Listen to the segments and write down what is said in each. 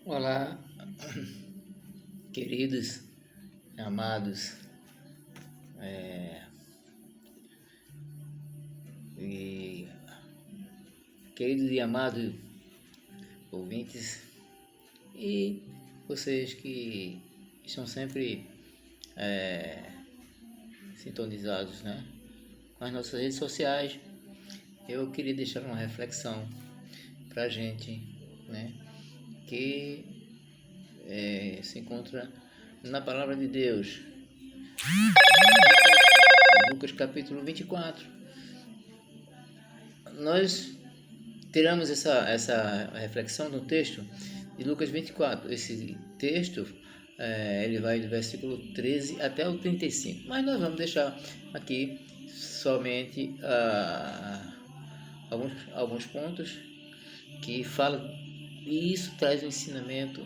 Olá, queridos, amados e queridos e amados ouvintes e vocês que estão sempre sintonizados, né, com as nossas redes sociais. Eu queria deixar uma reflexão para a gente, né, que se encontra na Palavra de Deus, Lucas capítulo 24. Nós tiramos essa reflexão do texto de Lucas 24. Esse texto ele vai do versículo 13 até o 35, mas nós vamos deixar aqui somente alguns pontos que falam, e isso traz um ensinamento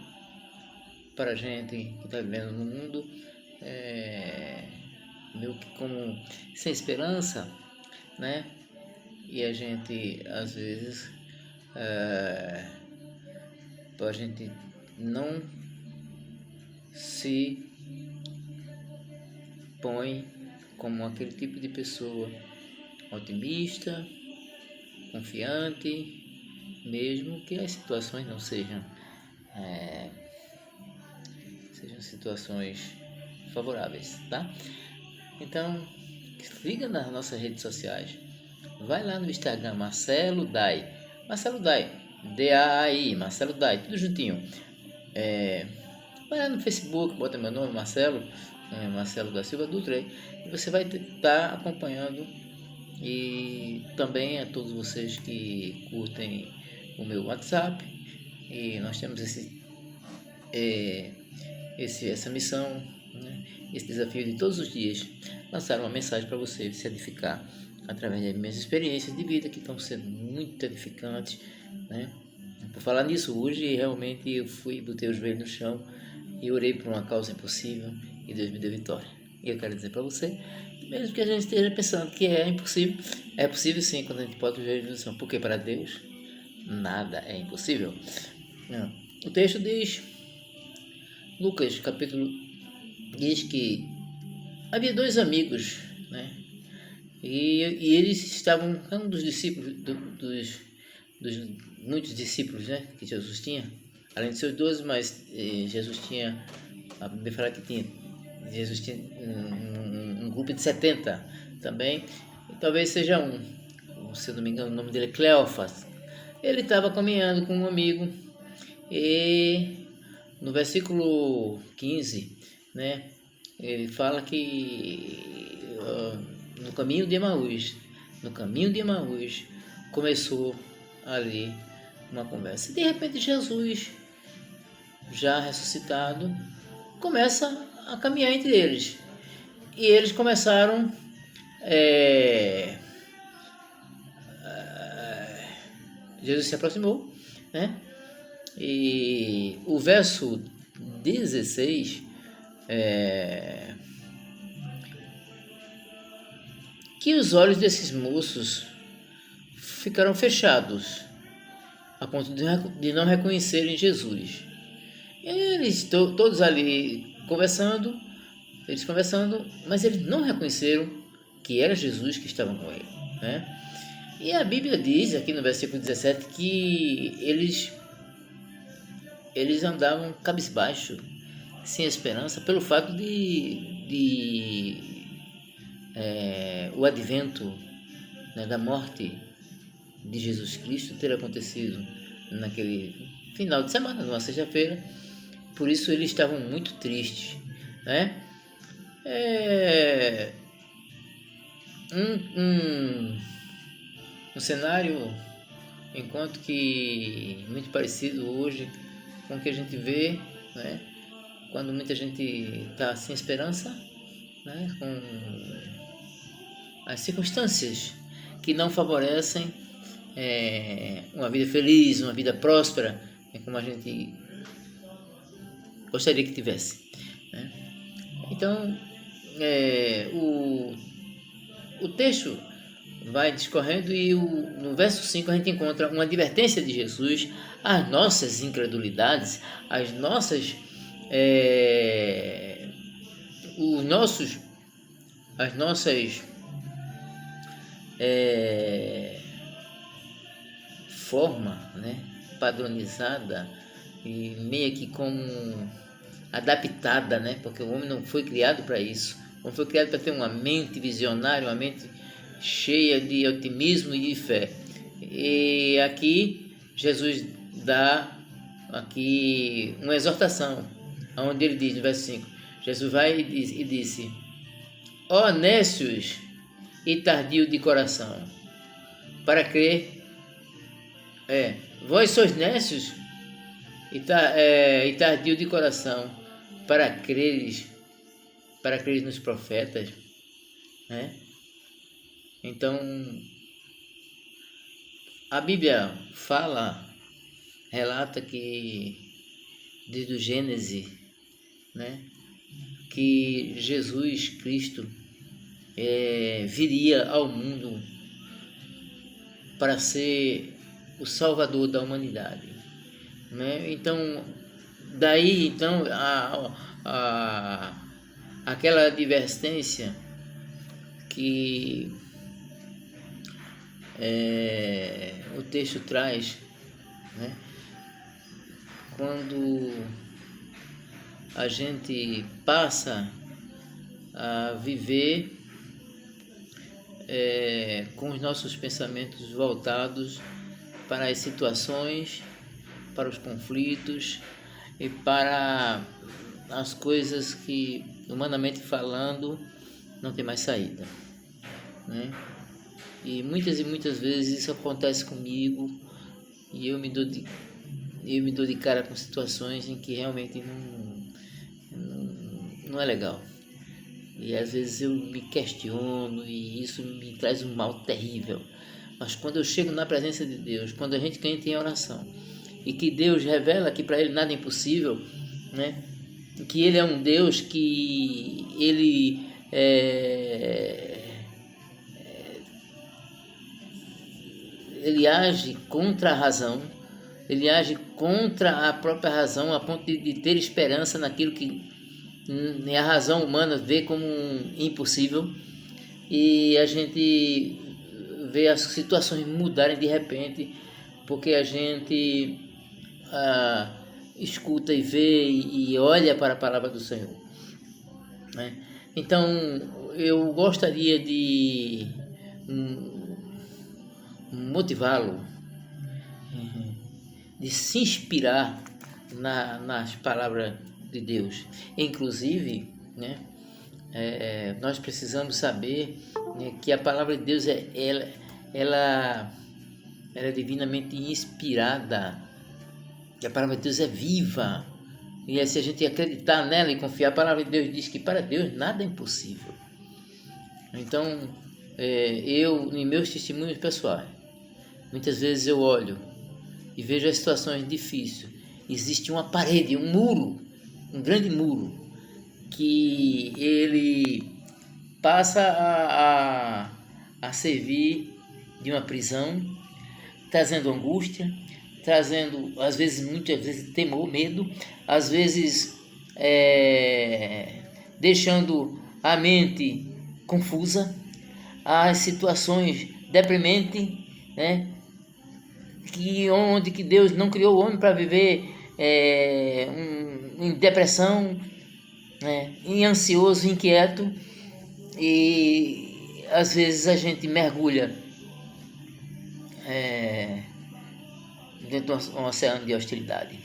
para a gente que está vivendo no mundo meio que como sem esperança, né? E a gente às vezes para a gente não se põe como aquele tipo de pessoa otimista, confiante, mesmo que as situações não sejam situações favoráveis, tá? Então, liga nas nossas redes sociais, vai lá no Instagram, Marcelo Dai, D-A-I, Marcelo Dai, tudo juntinho. Vai lá no Facebook, bota meu nome, Marcelo da Silva Dutra, e você vai estar acompanhando. E também a todos vocês que curtem o meu WhatsApp, e nós temos essa missão, né? Esse desafio de todos os dias lançar uma mensagem para você se edificar através das minhas experiências de vida, que estão sendo muito edificantes, né? Por falar nisso, hoje realmente eu botei o joelho no chão e orei por uma causa impossível e Deus me deu vitória. E eu quero dizer para você, mesmo que a gente esteja pensando que é impossível, é possível sim quando a gente bota o joelho no chão, porque para Deus nada é impossível. O texto diz, Lucas capítulo, diz que havia dois amigos, né? E eles estavam, um dos discípulos, dos muitos discípulos, né, que Jesus tinha, além de seus 12, mas Jesus tinha, a Bíblia fala que Jesus tinha um grupo de 70 também, e talvez seja se eu não me engano, o nome dele é Cleófas. Ele estava caminhando com um amigo e no versículo 15, né, ele fala que no caminho de Emaús começou ali uma conversa. E de repente Jesus, já ressuscitado, começa a caminhar entre eles. E eles começaram Jesus se aproximou, né? E o verso 16 que os olhos desses moços ficaram fechados a ponto de não reconhecerem Jesus. E eles todos ali conversando, mas eles não reconheceram que era Jesus que estava com ele, né? E a Bíblia diz aqui no versículo 17 que eles andavam cabisbaixo, sem esperança, pelo fato de o advento, né, da morte de Jesus Cristo ter acontecido naquele final de semana, numa sexta-feira. Por isso eles estavam muito tristes, né? Um cenário, enquanto que muito parecido hoje com o que a gente vê, né? Quando muita gente está sem esperança, né? Com as circunstâncias que não favorecem uma vida feliz, uma vida próspera, como a gente gostaria que tivesse, né? Então, o texto vai discorrendo e no verso 5 a gente encontra uma advertência de Jesus às nossas incredulidades, às nossas, os nossos, as nossas forma, né, padronizada e meio que como adaptada, né, porque o homem não foi criado para isso. O homem foi criado para ter uma mente visionária, uma mente cheia de otimismo e de fé. E aqui Jesus dá aqui uma exortação, onde ele diz no verso 5, Jesus vai e disse: ó nécios e tardio de coração, para crer, vós sois nécios e tardio de coração, para creres nos profetas, né? Então, a Bíblia relata que, desde o Gênesis, né, que Jesus Cristo viria ao mundo para ser o Salvador da humanidade, né? Então, daí então aquela advertência que o texto traz, né? Quando a gente passa a viver com os nossos pensamentos voltados para as situações, para os conflitos e para as coisas que, humanamente falando, não tem mais saída, né? E muitas vezes isso acontece comigo e eu me dou de cara com situações em que realmente não é legal. E às vezes eu me questiono e isso me traz um mal terrível. Mas quando eu chego na presença de Deus, quando a gente entra em oração e que Deus revela que para Ele nada é impossível, né? Que Ele é um Deus que Ele ele age contra a razão, ele age contra a própria razão, a ponto de ter esperança naquilo que a razão humana vê como impossível, e a gente vê as situações mudarem de repente, porque a gente escuta e vê e olha para a palavra do Senhor, né? Então, eu gostaria de motivá-lo, de se inspirar nas palavras de Deus. Inclusive, né, nós precisamos saber, né, que a palavra de Deus ela é divinamente inspirada, que a palavra de Deus é viva. E se a gente acreditar nela e confiar, a palavra de Deus diz que para Deus nada é impossível. Então, eu, em meus testemunhos pessoais, muitas vezes eu olho e vejo as situações difíceis. Existe uma parede, um muro, um grande muro, que ele passa a servir de uma prisão, trazendo angústia, trazendo, às vezes, muitas vezes, temor, medo, às vezes deixando a mente confusa, as situações deprimentes, né? Onde que Deus não criou o homem para viver em depressão, né? Em ansioso, inquieto, e às vezes a gente mergulha dentro de um oceano de hostilidade.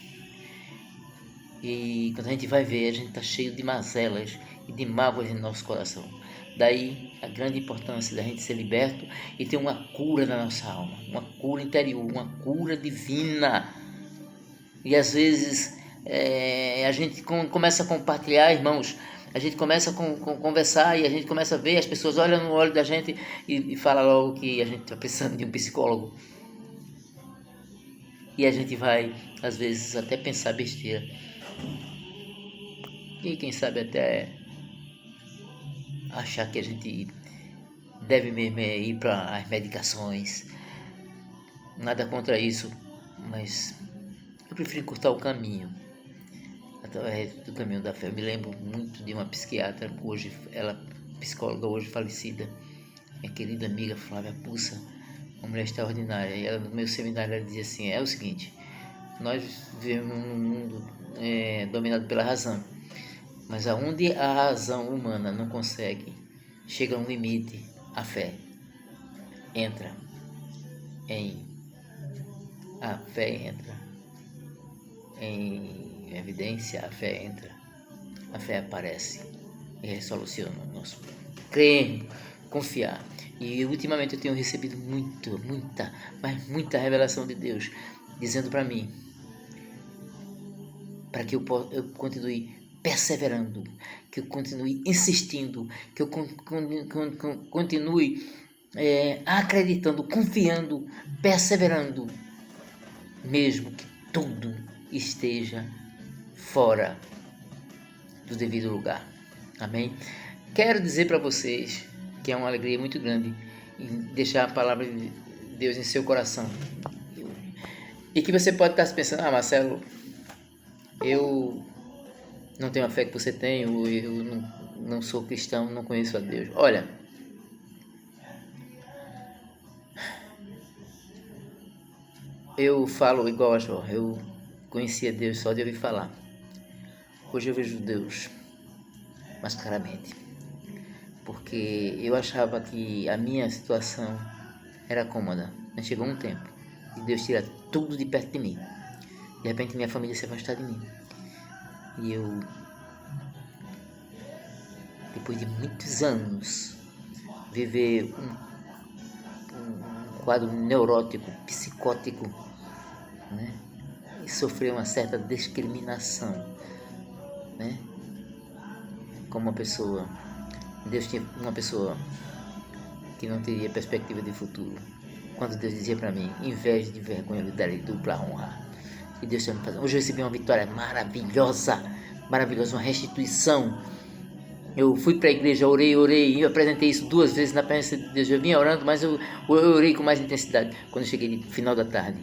E quando a gente vai ver, a gente está cheio de mazelas e de mágoas em nosso coração. Daí a grande importância da gente ser liberto e ter uma cura na nossa alma, uma cura interior, uma cura divina. E às vezes a gente começa a compartilhar, irmãos, a gente começa a conversar e a gente começa a ver, as pessoas olham no olho da gente e falam logo que a gente está precisando de um psicólogo. E a gente vai, às vezes, até pensar besteira. E quem sabe até achar que a gente deve mesmo ir para as medicações. Nada contra isso, mas eu prefiro encurtar o caminho, através do caminho da fé. Eu me lembro muito de uma psiquiatra, hoje, ela psicóloga hoje falecida, minha querida amiga Flávia Pussa, uma mulher extraordinária. E ela, no meu seminário, ela dizia assim: é o seguinte, nós vivemos num mundo dominado pela razão, mas aonde a razão humana não consegue, chega a um limite, a fé entra em evidência, a fé entra, a fé aparece e resoluciona o nosso crer, confiar. E ultimamente eu tenho recebido muita revelação de Deus, dizendo para mim, para que eu continue perseverando, que eu continue insistindo, que eu continue acreditando, confiando, perseverando, mesmo que tudo esteja fora do devido lugar. Amém? Quero dizer para vocês que é uma alegria muito grande deixar a palavra de Deus em seu coração. E que você pode estar se pensando: ah, Marcelo, eu não tenho a fé que você tem, ou eu não sou cristão, não conheço a Deus. Olha, eu falo igual a Jó, eu conhecia Deus só de ouvir falar. Hoje eu vejo Deus mais claramente, porque eu achava que a minha situação era cômoda, mas chegou um tempo e Deus tira tudo de perto de mim. De repente minha família se afasta de mim. E eu, depois de muitos anos, viver um quadro neurótico, psicótico, né? E sofrer uma certa discriminação, né? Como uma pessoa, Deus tinha uma pessoa que não teria perspectiva de futuro. Quando Deus dizia para mim: em vez de vergonha, eu lhe darei dupla honra. E Deus está me fazendo. Hoje eu recebi uma vitória maravilhosa, uma restituição. Eu fui para a igreja, orei, eu apresentei isso 2 vezes na presença de Deus. Eu vinha orando, mas eu orei com mais intensidade. Quando eu cheguei no final da tarde,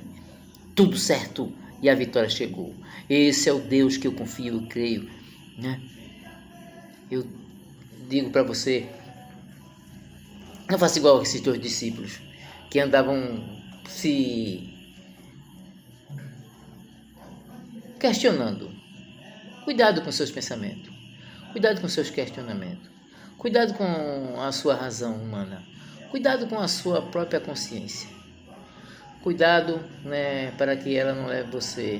tudo certo, e a vitória chegou. Esse é o Deus que eu confio, eu creio, né? Eu digo para você, não faça igual esses 2 discípulos que andavam se questionando. Cuidado com seus pensamentos, cuidado com seus questionamentos, cuidado com a sua razão humana, cuidado com a sua própria consciência, cuidado, né, para que ela não leve você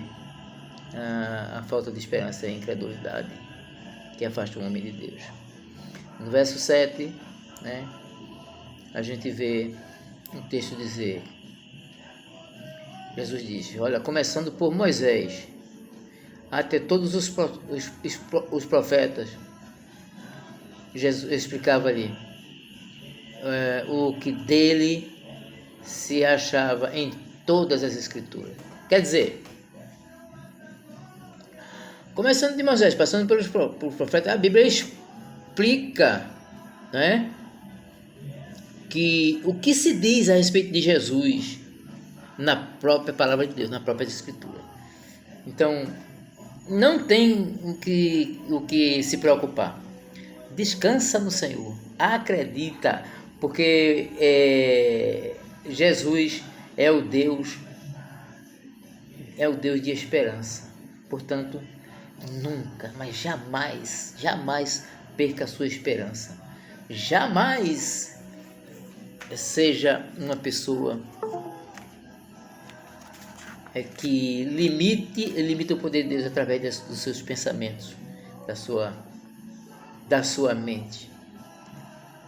à falta de esperança e à incredulidade que afasta o homem de Deus. No verso 7, né, a gente vê um texto dizer, Jesus diz: olha, começando por Moisés até todos os profetas, Jesus explicava ali o que dele se achava em todas as escrituras. Quer dizer, começando de Moisés, passando pelos profetas, a Bíblia explica, né, que o que se diz a respeito de Jesus na própria palavra de Deus, na própria escritura. Então, não tem o que se preocupar. Descansa no Senhor, acredita, porque Jesus é o Deus de esperança. Portanto, nunca, mas jamais perca a sua esperança. Jamais seja uma pessoa que limita o poder de Deus através dos seus pensamentos, da sua mente.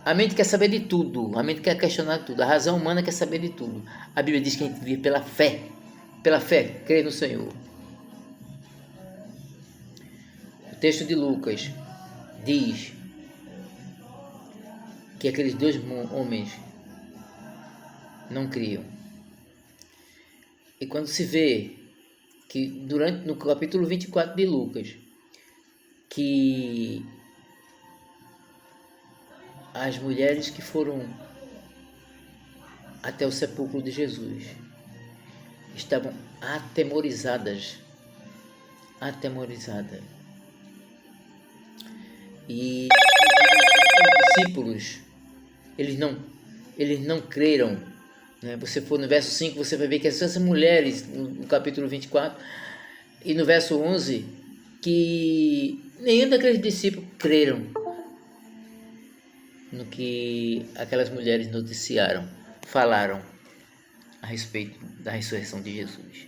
A mente quer saber de tudo, a mente quer questionar tudo, a razão humana quer saber de tudo. A Bíblia diz que a gente vive pela fé, crê no Senhor. O texto de Lucas diz que aqueles 2 homens não criam. E quando se vê que no capítulo 24 de Lucas, que as mulheres que foram até o sepulcro de Jesus. Estavam atemorizadas. E os discípulos, eles não creram. Né? Você for no verso 5, você vai ver que essas mulheres, no capítulo 24, e no verso 11, que nenhum daqueles discípulos creram no que aquelas mulheres noticiaram, falaram a respeito da ressurreição de Jesus.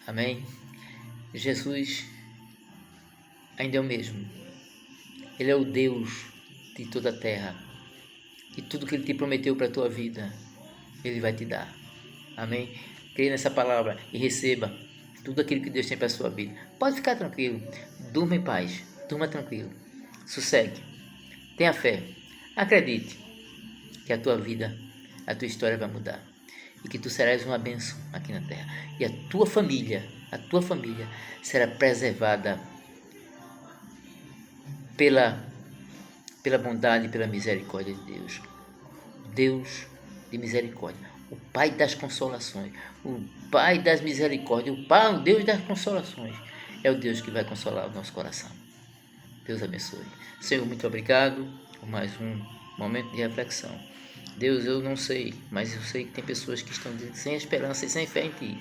Amém? Jesus ainda é o mesmo. Ele é o Deus de toda a terra. E tudo que Ele te prometeu para a tua vida, Ele vai te dar. Amém? Creia nessa palavra e receba tudo aquilo que Deus tem para a sua vida. Pode ficar tranquilo. Durma em paz. Durma tranquilo. Sossegue. Tenha fé. Acredite que a tua vida, a tua história vai mudar. E que tu serás uma bênção aqui na terra. E a tua família será preservada pela bondade e pela misericórdia de Deus. Deus de misericórdia. O Pai das consolações. O Pai das misericórdias. O Deus das consolações. É o Deus que vai consolar o nosso coração. Deus abençoe. Senhor, muito obrigado por mais um momento de reflexão. Deus, eu não sei, mas eu sei que tem pessoas que estão sem esperança e sem fé em Ti.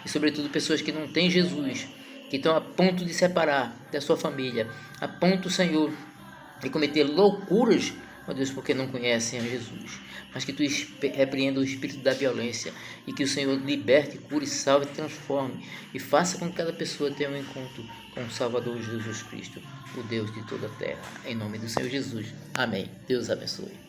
E sobretudo pessoas que não têm Jesus, que estão a ponto de separar da sua família, a ponto, Senhor, de cometer loucuras, ó Deus, porque não conhecem a Jesus. Mas que Tu repreenda o espírito da violência e que o Senhor liberte, cure, salve, transforme e faça com que cada pessoa tenha um encontro com o Salvador Jesus Cristo, o Deus de toda a terra. Em nome do Senhor Jesus. Amém. Deus abençoe.